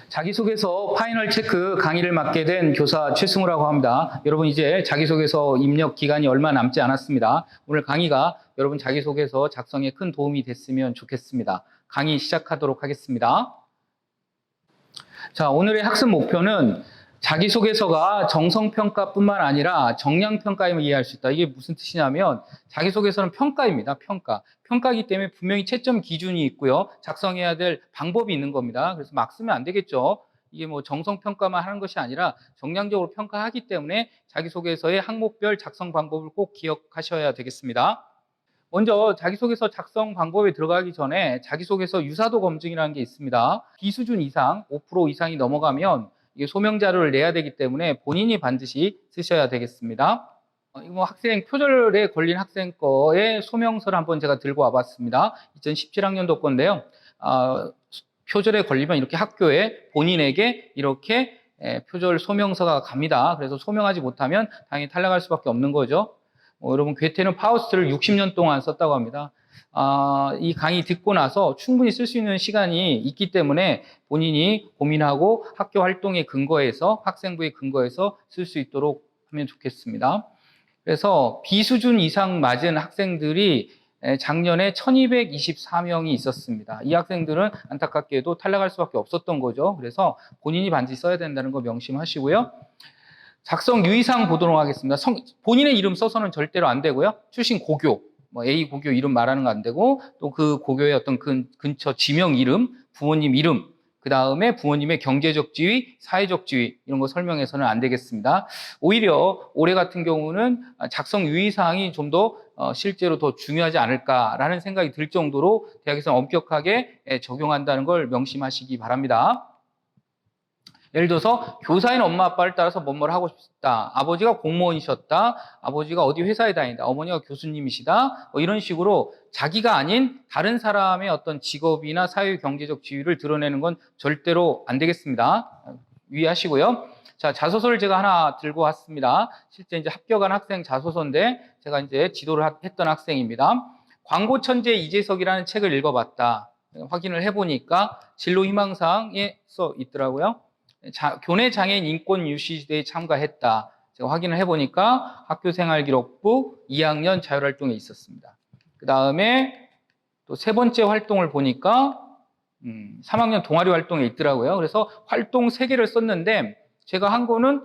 자기소개서 파이널 체크 강의를 맡게 된 교사 최승우라고 합니다. 여러분 이제 자기소개서 입력 기간이 얼마 남지 않았습니다. 오늘 강의가 여러분 자기소개서 작성에 큰 도움이 됐으면 좋겠습니다. 강의 시작하도록 하겠습니다. 자, 오늘의 학습 목표는 자기소개서가 정성평가뿐만 아니라 정량평가임을 이해할 수 있다. 이게 무슨 뜻이냐면 자기소개서는 평가입니다. 평가이기 때문에 분명히 채점 기준이 있고요. 작성해야 될 방법이 있는 겁니다. 그래서 막 쓰면 안 되겠죠. 이게 뭐 정성평가만 하는 것이 아니라 정량적으로 평가하기 때문에 자기소개서의 항목별 작성 방법을 꼭 기억하셔야 되겠습니다. 먼저 자기소개서 작성 방법에 들어가기 전에 자기소개서 유사도 검증이라는 게 있습니다. B수준 이상, 5% 이상이 넘어가면 이게 소명 자료를 내야 되기 때문에 본인이 반드시 쓰셔야 되겠습니다. 이거 학생 표절에 걸린 학생 거의 소명서를 한번 제가 들고 와봤습니다. 2017학년도 건데요. 표절에 걸리면 이렇게 학교에 본인에게 이렇게 표절 소명서가 갑니다. 그래서 소명하지 못하면 당연히 탈락할 수밖에 없는 거죠. 여러분 괴테는 파우스트를 60년 동안 썼다고 합니다. 이 강의 듣고 나서 충분히 쓸 수 있는 시간이 있기 때문에 본인이 고민하고 학교 활동의 근거에서 학생부의 근거에서 쓸 수 있도록 하면 좋겠습니다. 그래서 B수준 이상 맞은 학생들이 작년에 1224명이 있었습니다. 이 학생들은 안타깝게도 탈락할 수밖에 없었던 거죠. 그래서 본인이 반드시 써야 된다는 거 명심하시고요. 작성 유의사항 보도록 하겠습니다. 본인의 이름 써서는 절대로 안 되고요. 출신 고교, A 고교 이름 말하는 거 안 되고, 또 그 고교의 어떤 근처 지명 이름, 부모님 이름, 그 다음에 부모님의 경제적 지위, 사회적 지위, 이런 거 설명해서는 안 되겠습니다. 오히려 올해 같은 경우는 작성 유의사항이 좀 더 실제로 더 중요하지 않을까라는 생각이 들 정도로 대학에서 엄격하게 적용한다는 걸 명심하시기 바랍니다. 예를 들어서 교사인 엄마 아빠를 따라서 뭐뭐를 하고 싶다. 아버지가 공무원이셨다. 아버지가 어디 회사에 다닌다. 어머니가 교수님이시다. 이런 식으로 자기가 아닌 다른 사람의 어떤 직업이나 사회 경제적 지위를 드러내는 건 절대로 안 되겠습니다. 유의하시고요. 자, 자소서를 제가 하나 들고 왔습니다. 실제 이제 합격한 학생 자소서인데 제가 이제 지도를 했던 학생입니다. 광고 천재 이재석이라는 책을 읽어봤다. 확인을 해보니까 진로 희망사항에 써 있더라고요. 교내 장애인 인권 유시 시대에 참가했다. 제가 확인을 해보니까 학교생활기록부 2학년 자율활동에 있었습니다. 그 다음에 또 세 번째 활동을 보니까 3학년 동아리 활동에 있더라고요. 그래서 활동 3개를 썼는데 제가 한 거는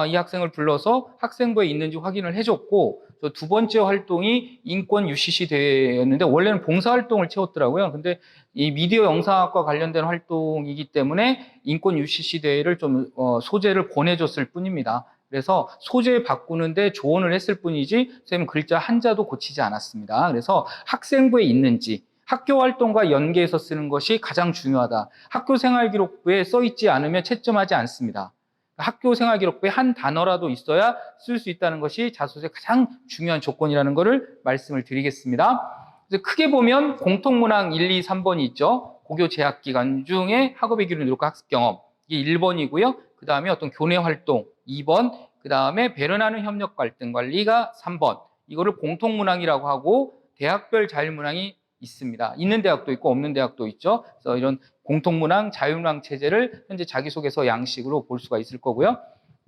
이 학생을 불러서 학생부에 있는지 확인을 해줬고, 저 두 번째 활동이 인권 UCC 대회였는데 원래는 봉사활동을 채웠더라고요. 근데 이 미디어 영상학과 관련된 활동이기 때문에 인권 UCC 대회를 좀 소재를 권해줬을 뿐입니다. 그래서 소재 바꾸는데 조언을 했을 뿐이지 선생님 글자 한자도 고치지 않았습니다. 그래서 학생부에 있는지 학교 활동과 연계해서 쓰는 것이 가장 중요하다. 학교생활기록부에 써있지 않으면 채점하지 않습니다. 학교생활기록부에 한 단어라도 있어야 쓸 수 있다는 것이 자소서의 가장 중요한 조건이라는 것을 말씀을 드리겠습니다. 그래서 크게 보면 공통문항 1, 2, 3번이 있죠. 고교 재학기간 중에 학업의 기준을 노력과 학습경험, 이게 1번이고요. 그 다음에 어떤 교내활동 2번, 그 다음에 배려나는 협력 갈등 관리가 3번. 이거를 공통문항이라고 하고 대학별 자율문항이 있습니다. 있는 대학도 있고 없는 대학도 있죠. 그래서 이런 공통문항, 자율문항 체제를 현재 자기소개서 양식으로 볼 수가 있을 거고요.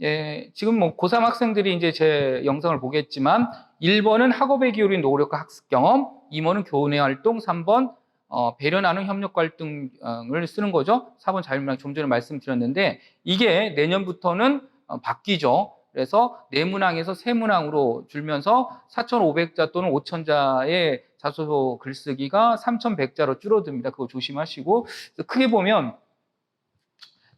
예, 지금 뭐 고3 학생들이 이제 제 영상을 보겠지만 1번은 학업에 기울인 노력과 학습 경험, 2번은 교내 활동, 3번 배려 나눔 협력 갈등을 쓰는 거죠. 4번 자율문항 좀 전에 말씀드렸는데 이게 내년부터는 바뀌죠. 그래서 네 문항에서 세 문항으로 줄면서 4,500자 또는 5,000자의 자소서 글쓰기가 3,100자로 줄어듭니다. 그거 조심하시고, 크게 보면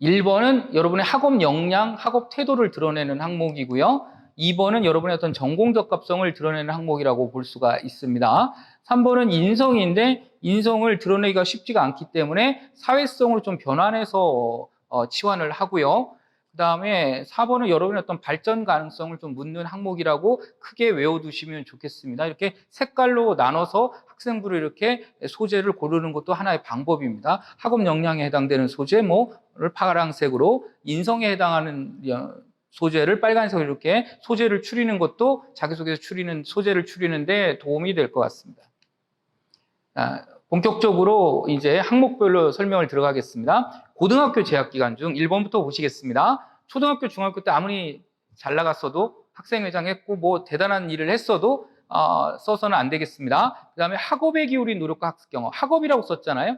1번은 여러분의 학업 역량, 학업 태도를 드러내는 항목이고요. 2번은 여러분의 어떤 전공 적합성을 드러내는 항목이라고 볼 수가 있습니다. 3번은 인성인데 인성을 드러내기가 쉽지가 않기 때문에 사회성으로 좀 변환해서 치환을 하고요. 그 다음에 4번은 여러분의 어떤 발전 가능성을 좀 묻는 항목이라고 크게 외워두시면 좋겠습니다. 이렇게 색깔로 나눠서 학생부를 이렇게 소재를 고르는 것도 하나의 방법입니다. 학업 역량에 해당되는 소재, 를 파란색으로, 인성에 해당하는 소재를 빨간색으로 이렇게 소재를 추리는 것도 자기소개서 추리는 소재를 추리는데 도움이 될 것 같습니다. 본격적으로 이제 항목별로 설명을 들어가겠습니다. 고등학교 재학 기간 중 1번부터 보시겠습니다. 초등학교, 중학교 때 아무리 잘 나갔어도 학생회장 했고 뭐 대단한 일을 했어도 써서는 안 되겠습니다. 그 다음에 학업에 기울인 노력과 학습 경험. 학업이라고 썼잖아요.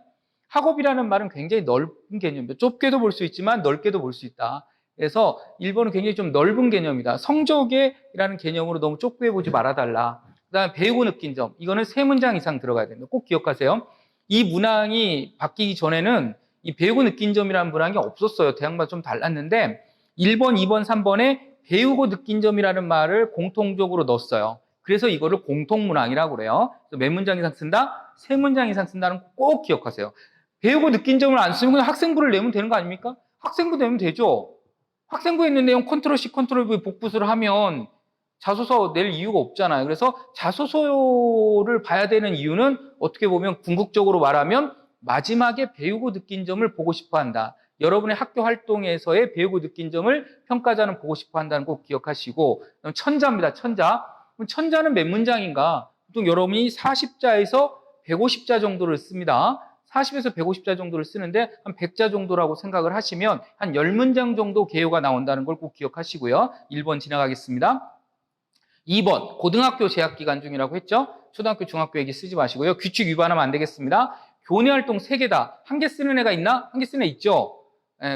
학업이라는 말은 굉장히 넓은 개념이에요. 좁게도 볼 수 있지만 넓게도 볼 수 있다. 그래서 1번은 굉장히 좀 넓은 개념이다. 성적이라는 개념으로 너무 좁게 보지 말아달라. 그 다음에 배우고 느낀 점. 이거는 3문장 이상 들어가야 됩니다. 꼭 기억하세요. 이 문항이 바뀌기 전에는 이 배우고 느낀 점이라는 문항이 없었어요. 대학마다 좀 달랐는데 1번, 2번, 3번에 배우고 느낀 점이라는 말을 공통적으로 넣었어요. 그래서 이거를 공통문항이라고 그래요. 몇 문장 이상 쓴다? 3문장 이상 쓴다는 거 꼭 기억하세요. 배우고 느낀 점을 안 쓰면 그냥 학생부를 내면 되는 거 아닙니까? 학생부 내면 되죠. 학생부에 있는 내용 컨트롤 C, 컨트롤 V 복붙을 하면 자소서 낼 이유가 없잖아요. 그래서 자소서를 봐야 되는 이유는 어떻게 보면 궁극적으로 말하면 마지막에 배우고 느낀 점을 보고 싶어 한다. 여러분의 학교 활동에서의 배우고 느낀 점을 평가자는 보고 싶어 한다는 거 꼭 기억하시고, 천자입니다. 천자. 그럼 천자는 몇 문장인가? 보통 여러분이 40자에서 150자 정도를 씁니다. 40에서 150자 정도를 쓰는데 한 100자 정도라고 생각을 하시면 한 10문장 정도 개요가 나온다는 걸 꼭 기억하시고요. 1번 지나가겠습니다. 2번 고등학교 재학 기간 중이라고 했죠. 초등학교, 중학교 얘기 쓰지 마시고요. 규칙 위반하면 안 되겠습니다. 교내 활동 3개다. 1개 쓰는 애가 있나? 1개 쓰는 애 있죠.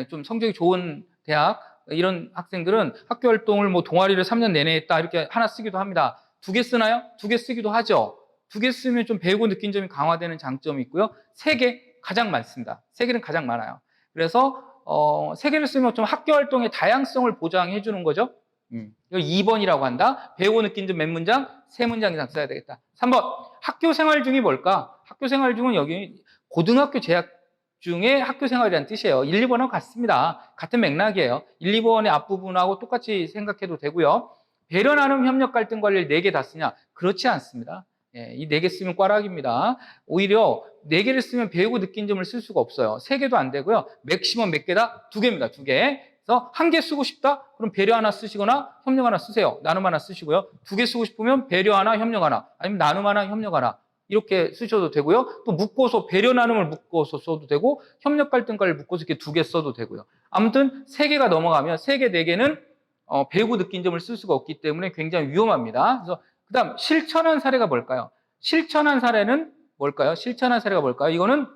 좀 성적이 좋은 대학 이런 학생들은 학교 활동을 뭐 동아리를 3년 내내 했다 이렇게 하나 쓰기도 합니다. 2개 쓰나요? 2개 쓰기도 하죠. 2개 쓰면 좀 배우고 느낀 점이 강화되는 장점이 있고요. 3개 가장 많습니다. 3개는 가장 많아요. 그래서 3개를 쓰면 좀 학교 활동의 다양성을 보장해 주는 거죠. 이거 2번이라고 한다. 배우고 느낀 점 몇 문장? 3문장 이상 써야 되겠다. 3번 학교 생활 중이 뭘까? 학교 생활 중은 여기 고등학교 재학 중에 학교 생활이라는 뜻이에요. 1, 2번하고 같습니다. 같은 맥락이에요. 1, 2번의 앞부분하고 똑같이 생각해도 되고요. 배려, 나눔, 협력, 갈등 관리를 4개 다 쓰냐? 그렇지 않습니다. 이 4개 쓰면 꽈락입니다. 오히려 4개를 쓰면 배우고 느낀 점을 쓸 수가 없어요. 3개도 안 되고요. 맥시멈 몇 개다? 2개입니다. 2개. 그래서 1개 쓰고 싶다? 그럼 배려 하나 쓰시거나 협력 하나 쓰세요. 나눔 하나 쓰시고요. 2개 쓰고 싶으면 배려 하나, 협력 하나, 아니면 나눔 하나, 협력 하나. 이렇게 쓰셔도 되고요. 또 묶어서 배려 나눔을 묶어서 써도 되고 협력 갈등까지 묶어서 이렇게 2개 써도 되고요. 아무튼 3개가 넘어가면 3개, 4개는 배우고 느낀 점을 쓸 수가 없기 때문에 굉장히 위험합니다. 그래서 그다음 실천한 사례가 뭘까요? 실천한 사례는 뭘까요? 실천한 사례가 뭘까요? 이거는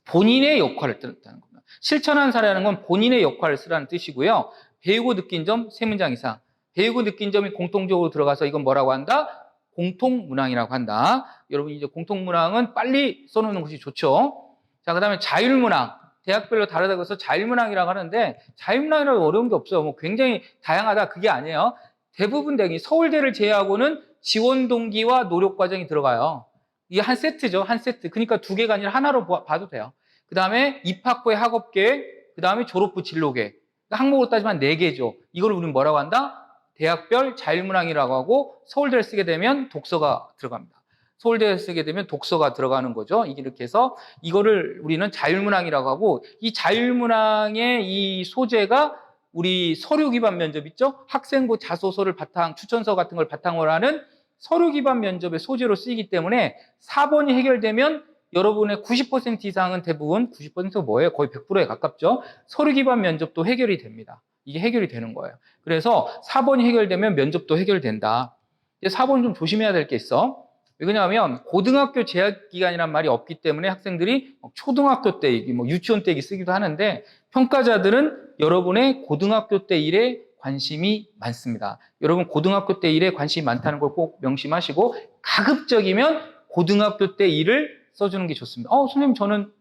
본인의 역할을 뜻하는 겁니다. 실천한 사례라는 건 본인의 역할을 쓰라는 뜻이고요. 배우고 느낀 점 3문장 이상. 배우고 느낀 점이 공통적으로 들어가서 이건 뭐라고 한다? 공통문항이라고 한다. 여러분 이제 공통문항은 빨리 써놓는 것이 좋죠. 자, 그 다음에 자율문항. 대학별로 다르다고 해서 자율문항이라고 하는데 자율문항이라고 어려운 게 없어요. 뭐 굉장히 다양하다 그게 아니에요. 대부분 대학이 서울대를 제외하고는 지원 동기와 노력 과정이 들어가요. 이게 한 세트죠. 한 세트. 그러니까 2개가 아니라 하나로 봐도 돼요. 그 다음에 입학부의 학업계획, 그 다음에 졸업부 진로계획. 항목으로 따지면 4개죠. 이걸 우리는 뭐라고 한다? 대학별 자율문항이라고 하고 서울대를 쓰게 되면 독서가 들어갑니다. 서울대를 쓰게 되면 독서가 들어가는 거죠. 이렇게 해서 이거를 우리는 자율문항이라고 하고 이 자율문항의 이 소재가 우리 서류 기반 면접 있죠? 학생부 자소서를 추천서 같은 걸 바탕으로 하는 서류 기반 면접의 소재로 쓰이기 때문에 4번이 해결되면 여러분의 90% 이상은 대부분 90%가 뭐예요? 거의 100%에 가깝죠. 서류 기반 면접도 해결이 됩니다. 이게 해결이 되는 거예요. 그래서 4번이 해결되면 면접도 해결된다. 4번 좀 조심해야 될 게 있어. 왜냐하면 고등학교 재학 기간이란 말이 없기 때문에 학생들이 초등학교 때 얘기, 뭐 유치원 때 얘기 쓰기도 하는데 평가자들은 여러분의 고등학교 때 일에 관심이 많습니다. 여러분 고등학교 때 일에 관심이 많다는 걸 꼭 명심하시고 가급적이면 고등학교 때 일을 써주는 게 좋습니다. 선생님 저는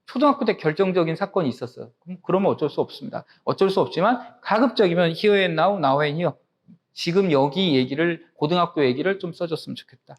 초등학교 때 결정적인 사건이 있었어요. 그러면 어쩔 수 없습니다. 어쩔 수 없지만 가급적이면 here and now, now and here. 지금 여기 얘기를 고등학교 얘기를 좀 써줬으면 좋겠다.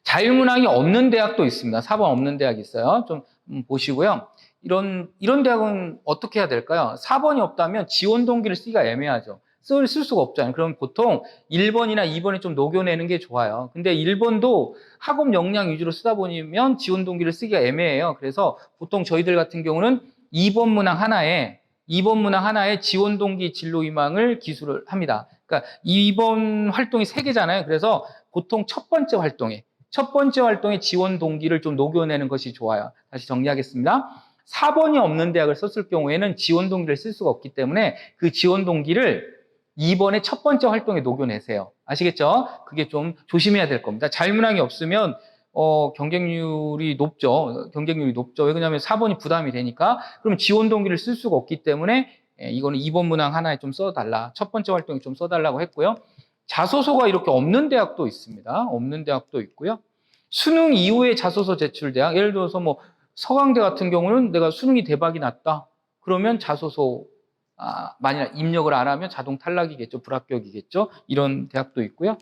자율문항이 없는 대학도 있습니다. 4번 없는 대학이 있어요. 좀 보시고요. 이런 대학은 어떻게 해야 될까요? 4번이 없다면 지원 동기를 쓰기가 애매하죠. 쓸 수가 없잖아요. 그럼 보통 1번이나 2번이 좀 녹여내는 게 좋아요. 근데 1번도 학업 역량 위주로 쓰다 보면 지원 동기를 쓰기가 애매해요. 그래서 보통 저희들 같은 경우는 2번 문항 하나에 2번 문항 하나에 지원 동기 진로 희망을 기술을 합니다. 그러니까 2번 활동이 3개잖아요. 그래서 보통 첫 번째 활동에 지원 동기를 좀 녹여내는 것이 좋아요. 다시 정리하겠습니다. 4번이 없는 대학을 썼을 경우에는 지원 동기를 쓸 수가 없기 때문에 그 지원 동기를 2번의 첫 번째 활동에 녹여내세요. 아시겠죠? 그게 좀 조심해야 될 겁니다. 자율문항이 없으면 경쟁률이 높죠. 왜 그러냐면 4번이 부담이 되니까. 그럼 지원 동기를 쓸 수가 없기 때문에 이거는 2번 문항 하나에 좀 써달라. 첫 번째 활동에 좀 써달라고 했고요. 자소서가 이렇게 없는 대학도 있습니다. 없는 대학도 있고요. 수능 이후에 자소서 제출 대학. 예를 들어서 뭐 서강대 같은 경우는 내가 수능이 대박이 났다. 그러면 자소서 만약 입력을 안 하면 자동 탈락이겠죠. 불합격이겠죠. 이런 대학도 있고요.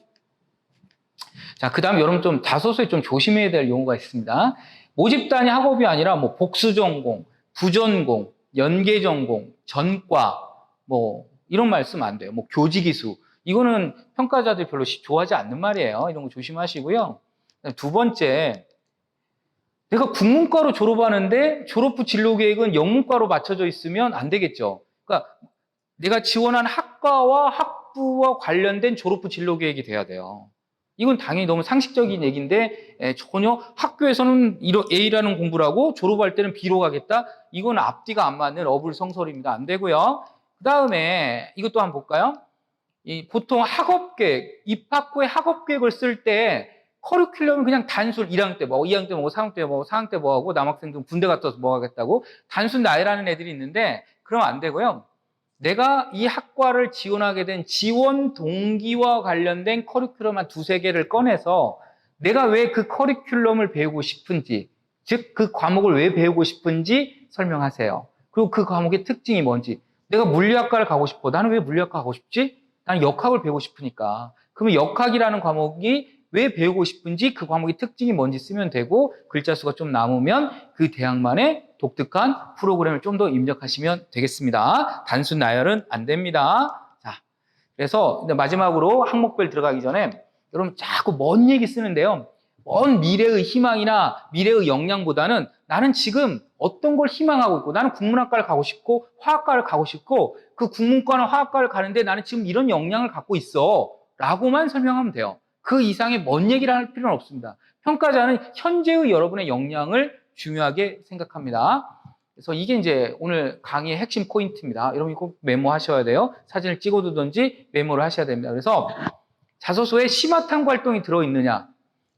자, 그 다음에 여러분 좀 자소서에 좀 조심해야 될 용어가 있습니다. 모집 단위 학업이 아니라 뭐 복수 전공, 부전공, 연계 전공, 전과 뭐 이런 말 쓰면 안 돼요. 뭐 교직이수. 이거는 평가자들이 별로 좋아하지 않는 말이에요. 이런 거 조심하시고요. 두 번째, 내가 국문과로 졸업하는데 졸업 후 진로 계획은 영문과로 맞춰져 있으면 안 되겠죠. 그러니까 내가 지원한 학과와 학부와 관련된 졸업 후 진로 계획이 돼야 돼요. 이건 당연히 너무 상식적인 얘기인데 전혀 학교에서는 A라는 공부를 하고 졸업할 때는 B로 가겠다. 이건 앞뒤가 안 맞는 어불성설입니다. 안 되고요. 그 다음에 이것도 한번 볼까요? 보통 학업계획, 입학 후에 학업계획을 쓸 때 커리큘럼은 그냥 단순 1학년 때 뭐, 2학년 때 뭐, 3학년 때 뭐, 4학년 때 뭐 하고 남학생들은 군대 갔다 와서 뭐 하겠다고 단순 나열하는 애들이 있는데 그러면 안 되고요. 내가 이 학과를 지원하게 된 지원 동기와 관련된 커리큘럼 한 2-3개를 꺼내서 내가 왜 그 커리큘럼을 배우고 싶은지, 즉 그 과목을 왜 배우고 싶은지 설명하세요. 그리고 그 과목의 특징이 뭔지. 내가 물리학과를 가고 싶어. 나는 왜 물리학과 가고 싶지? 나는 역학을 배우고 싶으니까. 그러면 역학이라는 과목이 왜 배우고 싶은지 그 과목의 특징이 뭔지 쓰면 되고 글자 수가 좀 남으면 그 대학만의 독특한 프로그램을 좀 더 입력하시면 되겠습니다. 단순 나열은 안 됩니다. 자, 그래서 마지막으로 항목별 들어가기 전에 여러분 자꾸 먼 얘기 쓰는데요. 먼 미래의 희망이나 미래의 역량보다는 나는 지금 어떤 걸 희망하고 있고 나는 국문학과를 가고 싶고 화학과를 가고 싶고 그 국문과나 화학과를 가는데 나는 지금 이런 역량을 갖고 있어 라고만 설명하면 돼요. 그 이상의 먼 얘기를 할 필요는 없습니다. 평가자는 현재의 여러분의 역량을 중요하게 생각합니다. 그래서 이게 이제 오늘 강의의 핵심 포인트입니다. 여러분이 꼭 메모하셔야 돼요. 사진을 찍어두든지 메모를 하셔야 됩니다. 그래서 자소서에 심화 탐구 활동이 들어있느냐.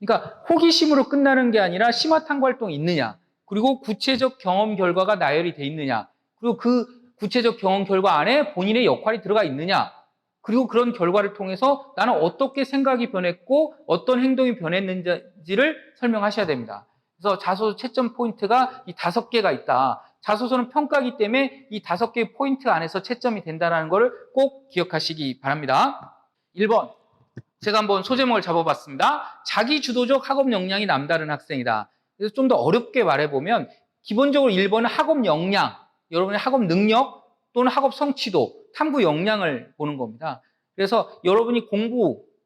그러니까 호기심으로 끝나는 게 아니라 심화 탐구 활동이 있느냐. 그리고 구체적 경험 결과가 나열이 돼 있느냐. 그리고 그 구체적 경험 결과 안에 본인의 역할이 들어가 있느냐. 그리고 그런 결과를 통해서 나는 어떻게 생각이 변했고 어떤 행동이 변했는지를 설명하셔야 됩니다. 그래서 자소서 채점 포인트가 이 5개가 있다. 자소서는 평가이기 때문에 이 5개의 포인트 안에서 채점이 된다는 것을 꼭 기억하시기 바랍니다. 1번, 제가 한번 소제목을 잡아봤습니다. 자기주도적 학업 역량이 남다른 학생이다. 그래서 좀 더 어렵게 말해보면 기본적으로 1번은 학업 역량, 여러분의 학업 능력 또는 학업 성취도, 탐구 역량을 보는 겁니다. 그래서 여러분이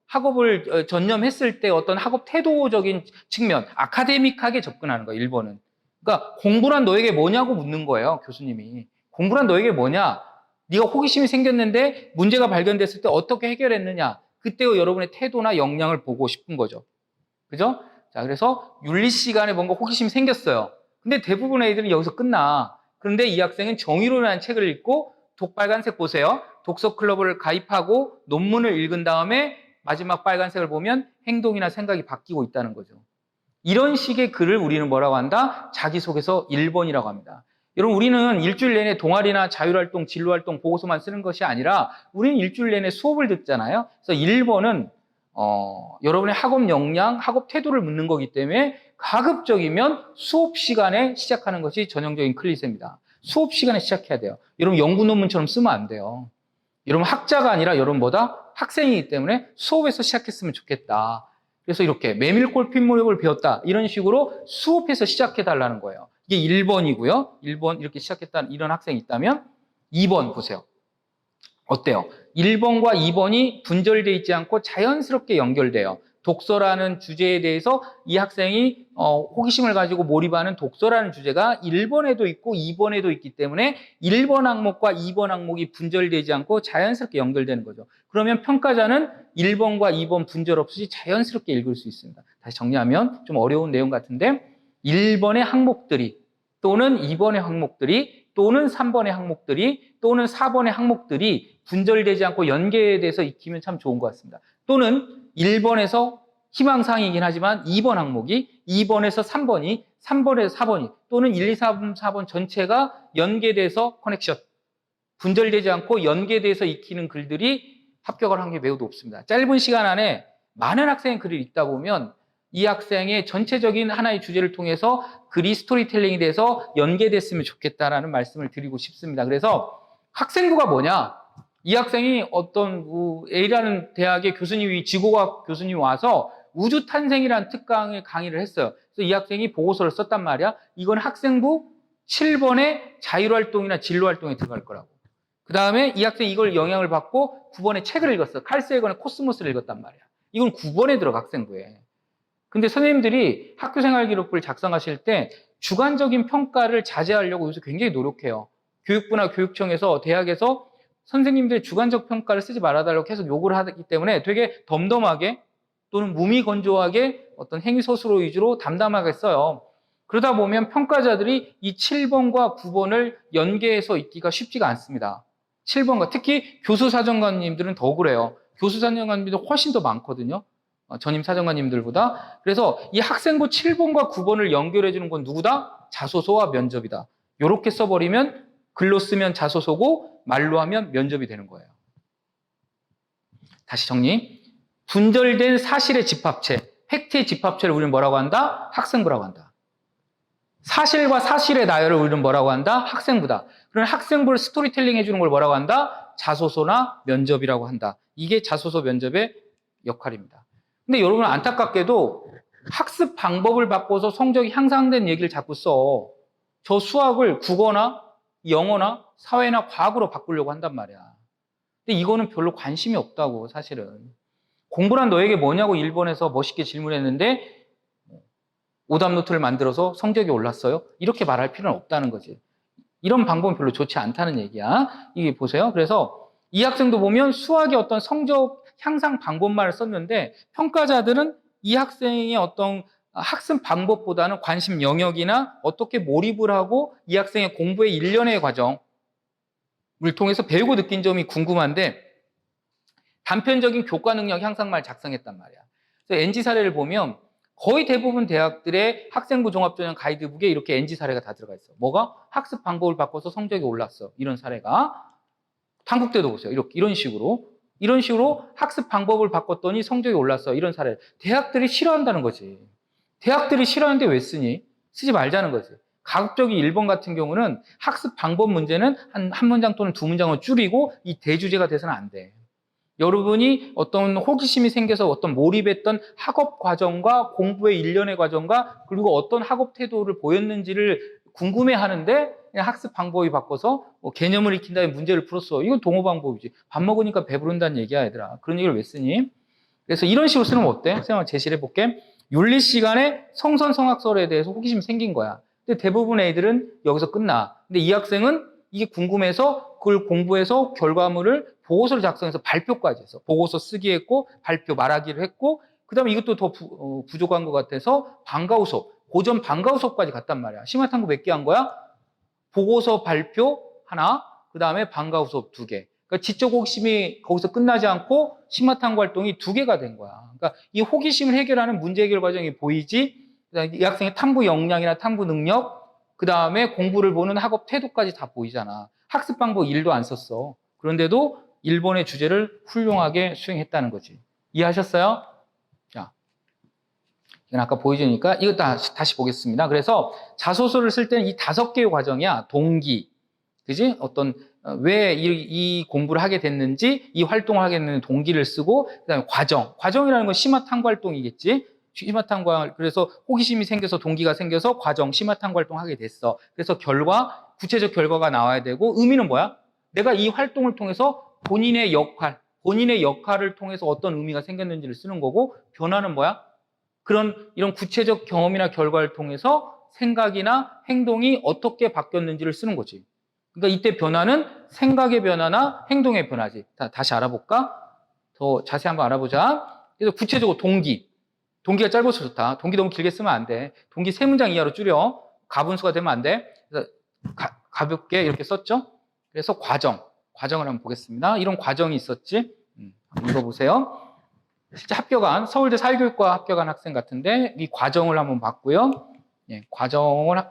학업을 전념했을 때 어떤 학업 태도적인 측면, 아카데믹하게 접근하는 거예요, 1번은. 그러니까 공부란 너에게 뭐냐고 묻는 거예요, 교수님이. 공부란 너에게 뭐냐? 네가 호기심이 생겼는데 문제가 발견됐을 때 어떻게 해결했느냐? 그때의 여러분의 태도나 역량을 보고 싶은 거죠. 그죠? 자, 그래서 윤리 시간에 뭔가 호기심이 생겼어요. 근데 대부분의 애들은 여기서 끝나. 그런데 이 학생은 정의로라는 책을 읽고 독빨간색 보세요. 독서 클럽을 가입하고 논문을 읽은 다음에 마지막 빨간색을 보면 행동이나 생각이 바뀌고 있다는 거죠. 이런 식의 글을 우리는 뭐라고 한다? 자기소개서 1번이라고 합니다. 여러분, 우리는 일주일 내내 동아리나 자율활동, 진로활동, 보고서만 쓰는 것이 아니라 우리는 일주일 내내 수업을 듣잖아요. 그래서 1번은 여러분의 학업 역량, 학업 태도를 묻는 거기 때문에 가급적이면 수업 시간에 시작하는 것이 전형적인 클리셰입니다. 수업 시간에 시작해야 돼요. 여러분 연구 논문처럼 쓰면 안 돼요. 여러분 학자가 아니라 여러분보다 학생이기 때문에 수업에서 시작했으면 좋겠다. 그래서 이렇게 메밀골 핏물을 배웠다. 이런 식으로 수업에서 시작해달라는 거예요. 이게 1번이고요. 1번 이렇게 시작했다는 이런 학생이 있다면 2번 보세요. 어때요? 1번과 2번이 분절되어 있지 않고 자연스럽게 연결돼요. 독서라는 주제에 대해서 이 학생이 호기심을 가지고 몰입하는 독서라는 주제가 1번에도 있고 2번에도 있기 때문에 1번 항목과 2번 항목이 분절되지 않고 자연스럽게 연결되는 거죠. 그러면 평가자는 1번과 2번 분절 없이 자연스럽게 읽을 수 있습니다. 다시 정리하면 좀 어려운 내용 같은데 1번의 항목들이 또는 2번의 항목들이 또는 3번의 항목들이 또는 4번의 항목들이 분절되지 않고 연계돼서 익히면 참 좋은 것 같습니다. 또는 1번에서 희망사항이긴 하지만 2번 항목이 2번에서 3번이 3번에서 4번이 또는 1, 2, 3, 4번 전체가 연계돼서 커넥션 분절되지 않고 연계돼서 익히는 글들이 합격할 확률이 매우 높습니다. 짧은 시간 안에 많은 학생의 글을 읽다 보면 이 학생의 전체적인 하나의 주제를 통해서 글이 스토리텔링이 돼서 연계됐으면 좋겠다라는 말씀을 드리고 싶습니다. 그래서 학생부가 뭐냐? 이 학생이 어떤 A라는 대학의 교수님이 지구과학 교수님이 와서 우주 탄생이라는 특강의 강의를 했어요. 그래서 이 학생이 보고서를 썼단 말이야. 이건 학생부 7번의 자율활동이나 진로활동에 들어갈 거라고. 그 다음에 이 학생이 이걸 영향을 받고 9번에 책을 읽었어. 칼 세이건의 코스모스를 읽었단 말이야. 이건 9번에 들어가 학생부에. 근데 선생님들이 학교생활기록부를 작성하실 때 주관적인 평가를 자제하려고 요새 굉장히 노력해요. 교육부나 교육청에서 대학에서 선생님들의 주관적 평가를 쓰지 말아달라고 계속 요구를 하기 때문에 되게 덤덤하게 또는 무미건조하게 어떤 행위서술어 위주로 담담하게 써요. 그러다 보면 평가자들이 이 7번과 9번을 연계해서 읽기가 쉽지가 않습니다. 7번과 특히 교수사정관님들은 더 그래요. 교수사정관님들은 훨씬 더 많거든요. 전임 사정관님들보다. 그래서 이 학생부 7번과 9번을 연결해 주는 건 누구다? 자소서와 면접이다. 이렇게 써버리면 글로 쓰면 자소서고 말로 하면 면접이 되는 거예요. 다시 정리. 분절된 사실의 집합체, 팩트의 집합체를 우리는 뭐라고 한다? 학생부라고 한다. 사실과 사실의 나열을 우리는 뭐라고 한다? 학생부다. 그런 학생부를 스토리텔링 해주는 걸 뭐라고 한다? 자소서나 면접이라고 한다. 이게 자소서 면접의 역할입니다. 근데 여러분 안타깝게도 학습 방법을 바꿔서 성적이 향상된 얘기를 자꾸 써. 저 수학을 국어나 영어나 사회나 과학으로 바꾸려고 한단 말이야. 근데 이거는 별로 관심이 없다고 사실은. 공부란 너에게 뭐냐고 1번에서 멋있게 질문했는데 오답 노트를 만들어서 성적이 올랐어요? 이렇게 말할 필요는 없다는 거지. 이런 방법은 별로 좋지 않다는 얘기야. 이게 보세요. 그래서 이 학생도 보면 수학의 어떤 성적 향상 방법만을 썼는데 평가자들은 이 학생의 어떤 학습 방법보다는 관심 영역이나 어떻게 몰입을 하고 이 학생의 공부의 일련의 과정을 통해서 배우고 느낀 점이 궁금한데 단편적인 교과 능력 향상만을 작성했단 말이야. 그래서 NG 사례를 보면 거의 대부분 대학들의 학생부 종합전형 가이드북에 이렇게 NG 사례가 다 들어가 있어. 뭐가? 학습 방법을 바꿔서 성적이 올랐어. 이런 사례가. 한국대도 보세요. 이런 식으로. 이런 식으로 학습 방법을 바꿨더니 성적이 올랐어. 이런 사례. 대학들이 싫어한다는 거지. 대학들이 싫어하는데 왜 쓰니? 쓰지 말자는 거지. 가급적이 1번 같은 경우는 학습 방법 문제는 한 문장 또는 두 문장을 줄이고 이 대주제가 돼서는 안 돼. 여러분이 어떤 호기심이 생겨서 어떤 몰입했던 학업 과정과 공부의 일련의 과정과 그리고 어떤 학업 태도를 보였는지를 궁금해 하는데 그냥 학습 방법이 바꿔서 개념을 익힌 다음에 문제를 풀었어. 이건 동호 방법이지. 밥 먹으니까 배부른다는 얘기야, 얘들아. 그런 얘기를 왜 쓰니? 그래서 이런 식으로 쓰면 어때? 선생님 제시를 해볼게. 윤리 시간에 성선성학설에 대해서 호기심이 생긴 거야. 근데 대부분 애들은 여기서 끝나. 근데 이 학생은 이게 궁금해서 그걸 공부해서 결과물을 보고서를 작성해서 발표까지 해서 보고서 쓰기 했고 발표 말하기를 했고 그 다음에 이것도 더 부족한 것 같아서 방과후 수업, 고전 방과후 수업까지 갔단 말이야. 심화탐구 몇 개 한 거야? 보고서 발표 하나, 그 다음에 방과후 수업 2개. 그러니까 지적 호기심이 거기서 끝나지 않고 심화탐구 활동이 2개가 된 거야. 그러니까 이 호기심을 해결하는 문제 해결 과정이 보이지, 이 학생의 탐구 역량이나 탐구 능력, 그 다음에 공부를 보는 학업 태도까지 다 보이잖아. 학습 방법 1도 안 썼어. 그런데도 일본의 주제를 훌륭하게 수행했다는 거지. 이해하셨어요? 자, 이건 아까 보여주니까 이거 다시 보겠습니다. 그래서 자소서를 쓸 때는 이 5개의 과정이야. 동기, 그지? 어떤 왜 이 공부를 하게 됐는지, 이 활동을 하게 됐는 동기를 쓰고, 그다음에 과정이라는 건 심화탐구 활동이겠지. 심화탐구, 그래서 호기심이 생겨서 동기가 생겨서 과정, 심화탐구 활동하게 됐어. 그래서 구체적 결과가 나와야 되고 의미는 뭐야? 내가 이 활동을 통해서 본인의 역할, 본인의 역할을 통해서 어떤 의미가 생겼는지를 쓰는 거고, 변화는 뭐야? 이런 구체적 경험이나 결과를 통해서 생각이나 행동이 어떻게 바뀌었는지를 쓰는 거지. 그러니까 이때 변화는 생각의 변화나 행동의 변화지. 다시 알아볼까? 더 자세히 한번 알아보자. 그래서 구체적으로 동기가 짧아서 좋다. 동기 너무 길게 쓰면 안 돼. 동기 3문장 이하로 줄여. 가분수가 되면 안 돼. 그래서 가볍게 이렇게 썼죠. 그래서 과정을 한번 보겠습니다. 이런 과정이 있었지. 한번 읽어보세요. 실제 합격한 서울대 사회교육과 합격한 학생 같은데 이 과정을 한번 봤고요. 예,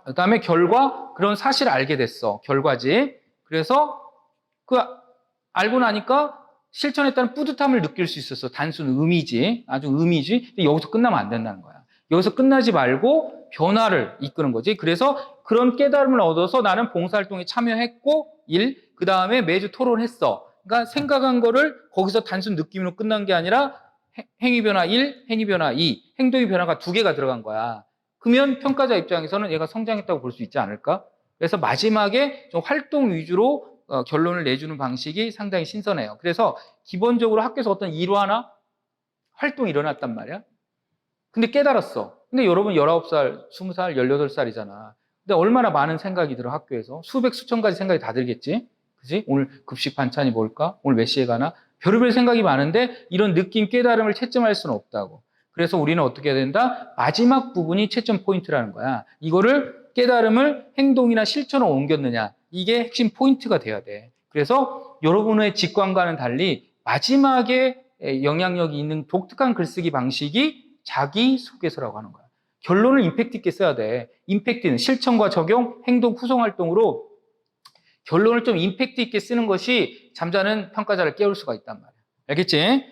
그다음에 결과, 그런 사실을 알게 됐어. 결과지. 그래서 알고 나니까 실천했다는 뿌듯함을 느낄 수 있었어. 단순 의미지. 아주 의미지. 근데 여기서 끝나면 안 된다는 거야. 여기서 끝나지 말고 변화를 이끄는 거지. 그래서 그런 깨달음을 얻어서 나는 봉사활동에 참여했고, 그 다음에 매주 토론했어. 그러니까 생각한 거를 거기서 단순 느낌으로 끝난 게 아니라 행위변화 1, 행위변화 2, 행동의 변화가 2개가 들어간 거야. 그러면 평가자 입장에서는 얘가 성장했다고 볼 수 있지 않을까? 그래서 마지막에 좀 활동 위주로 결론을 내주는 방식이 상당히 신선해요. 그래서 기본적으로 학교에서 어떤 일화나 활동이 일어났단 말이야. 근데 깨달았어. 근데 여러분 19살, 20살, 18살이잖아. 근데 얼마나 많은 생각이 들어, 학교에서. 수백, 수천 가지 생각이 다 들겠지? 그지? 오늘 급식 반찬이 뭘까? 오늘 몇 시에 가나? 별의별 생각이 많은데 이런 느낌, 깨달음을 채점할 수는 없다고. 그래서 우리는 어떻게 해야 된다? 마지막 부분이 채점 포인트라는 거야. 이거를 깨달음을 행동이나 실천으로 옮겼느냐. 이게 핵심 포인트가 돼야 돼. 그래서 여러분의 직관과는 달리 마지막에 영향력이 있는 독특한 글쓰기 방식이 자기소개서라고 하는 거야. 결론을 임팩트 있게 써야 돼. 임팩트는 실천과 적용, 행동, 후송 활동으로 결론을 좀 임팩트 있게 쓰는 것이 잠자는 평가자를 깨울 수가 있단 말이야. 알겠지?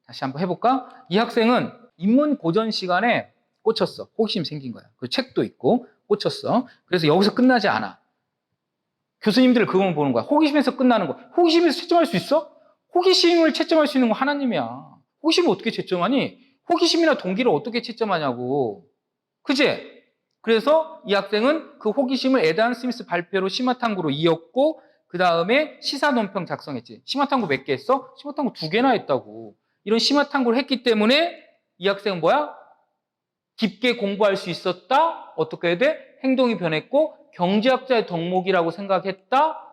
다시 한번 해볼까? 이 학생은 인문 고전 시간에 꽂혔어. 호기심 생긴 거야. 그 책도 있고 꽂혔어. 그래서 여기서 끝나지 않아. 교수님들 그것만 보는 거야. 호기심에서 끝나는 거야. 호기심에서 채점할 수 있어? 호기심을 채점할 수 있는 건 하나님이야. 호기심을 어떻게 채점하니? 호기심이나 동기를 어떻게 채점하냐고. 그지? 그래서 이 학생은 그 호기심을 에단 스미스 발표로 심화탐구로 이었고, 그 다음에 시사논평 작성했지. 심화탐구 몇 개 했어? 심화탐구 2개나 했다고. 이런 심화탐구를 했기 때문에 이 학생은 뭐야? 깊게 공부할 수 있었다? 어떻게 해야 돼? 행동이 변했고, 경제학자의 덕목이라고 생각했다?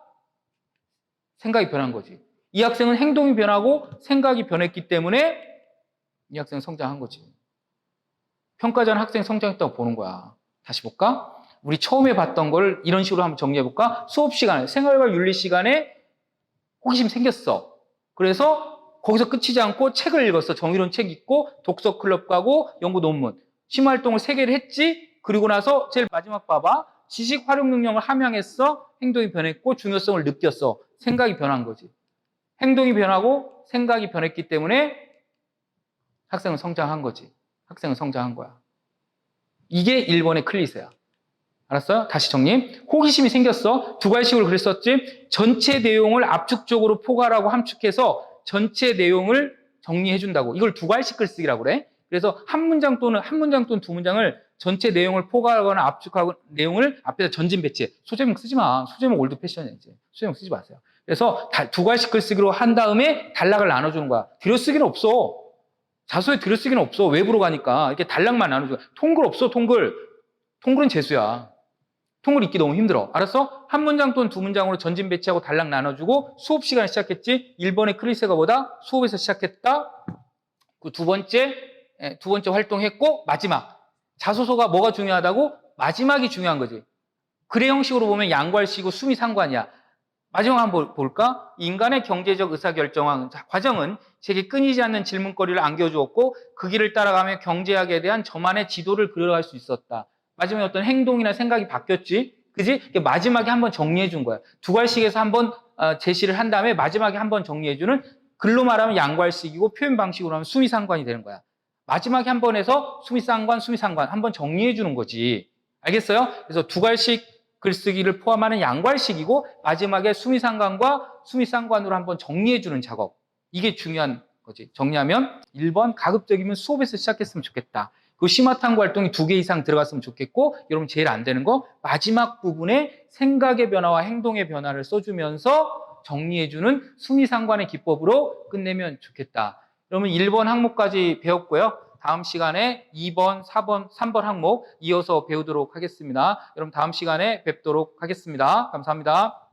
생각이 변한 거지. 이 학생은 행동이 변하고 생각이 변했기 때문에 이 학생은 성장한 거지. 평가자는 학생 성장했다고 보는 거야. 다시 볼까? 우리 처음에 봤던 걸 이런 식으로 한번 정리해 볼까? 수업 시간에, 생활과 윤리 시간에 호기심 생겼어. 그래서 거기서 끝이지 않고 책을 읽었어. 정의론 책 읽고 독서 클럽 가고 연구 논문. 심화 활동을 3개를 했지. 그리고 나서 제일 마지막 봐봐. 지식 활용 능력을 함양했어. 행동이 변했고 중요성을 느꼈어. 생각이 변한 거지. 행동이 변하고 생각이 변했기 때문에 학생은 성장한 거지. 학생은 성장한 거야. 이게 1번의 클리셰야. 알았어요? 다시 정리. 호기심이 생겼어. 2가지식으로 그랬었지. 전체 내용을 압축적으로 포괄하고 함축해서 전체 내용을 정리해준다고. 이걸 2가지식 글쓰기라고 그래. 그래서 한 문장 또는 2문장을 전체 내용을 포괄하거나 압축하고 내용을 앞에다 전진 배치해. 소제목 쓰지 마. 소제목 올드 패션이야, 이제. 소제목 쓰지 마세요. 그래서 2가지식 글쓰기로 한 다음에 단락을 나눠주는 거야. 들여쓰기는 없어. 자소에 들여쓰기는 없어. 외부로 가니까. 이렇게 단락만 나눠줘. 통글 없어, 통글. 통글은 재수야. 통글 읽기 너무 힘들어. 알았어? 한 문장 또는 2문장으로 전진 배치하고 단락 나눠주고 수업 시간에 시작했지. 1번의 크리스가 뭐다? 수업에서 시작했다. 그 두 번째 활동했고 마지막. 자소서가 뭐가 중요하다고? 마지막이 중요한 거지. 글의 형식으로 보면 양괄시고 숨이 상관이야. 마지막 한번 볼까? 인간의 경제적 의사결정 과정은 제게 끊이지 않는 질문거리를 안겨주었고 그 길을 따라가며 경제학에 대한 저만의 지도를 그려갈 수 있었다. 마지막에 어떤 행동이나 생각이 바뀌었지? 그지? 마지막에 한번 정리해 준 거야. 2괄식에서 한번 제시를 한 다음에 마지막에 한번 정리해 주는, 글로 말하면 양괄식이고 표현 방식으로 하면 수미상관이 되는 거야. 마지막에 한 번 해서 수미상관 한번 정리해 주는 거지. 알겠어요? 그래서 2괄식 글쓰기를 포함하는 양괄식이고 마지막에 수미상관과 수미상관으로 한번 정리해 주는 작업. 이게 중요한 거지. 정리하면 1번 가급적이면 수업에서 시작했으면 좋겠다. 그 심화탐구 활동이 2개 이상 들어갔으면 좋겠고, 여러분 제일 안 되는 거 마지막 부분에 생각의 변화와 행동의 변화를 써주면서 정리해주는 수미상관의 기법으로 끝내면 좋겠다. 그러면 1번 항목까지 배웠고요. 다음 시간에 2번, 4번, 3번 항목 이어서 배우도록 하겠습니다. 여러분 다음 시간에 뵙도록 하겠습니다. 감사합니다.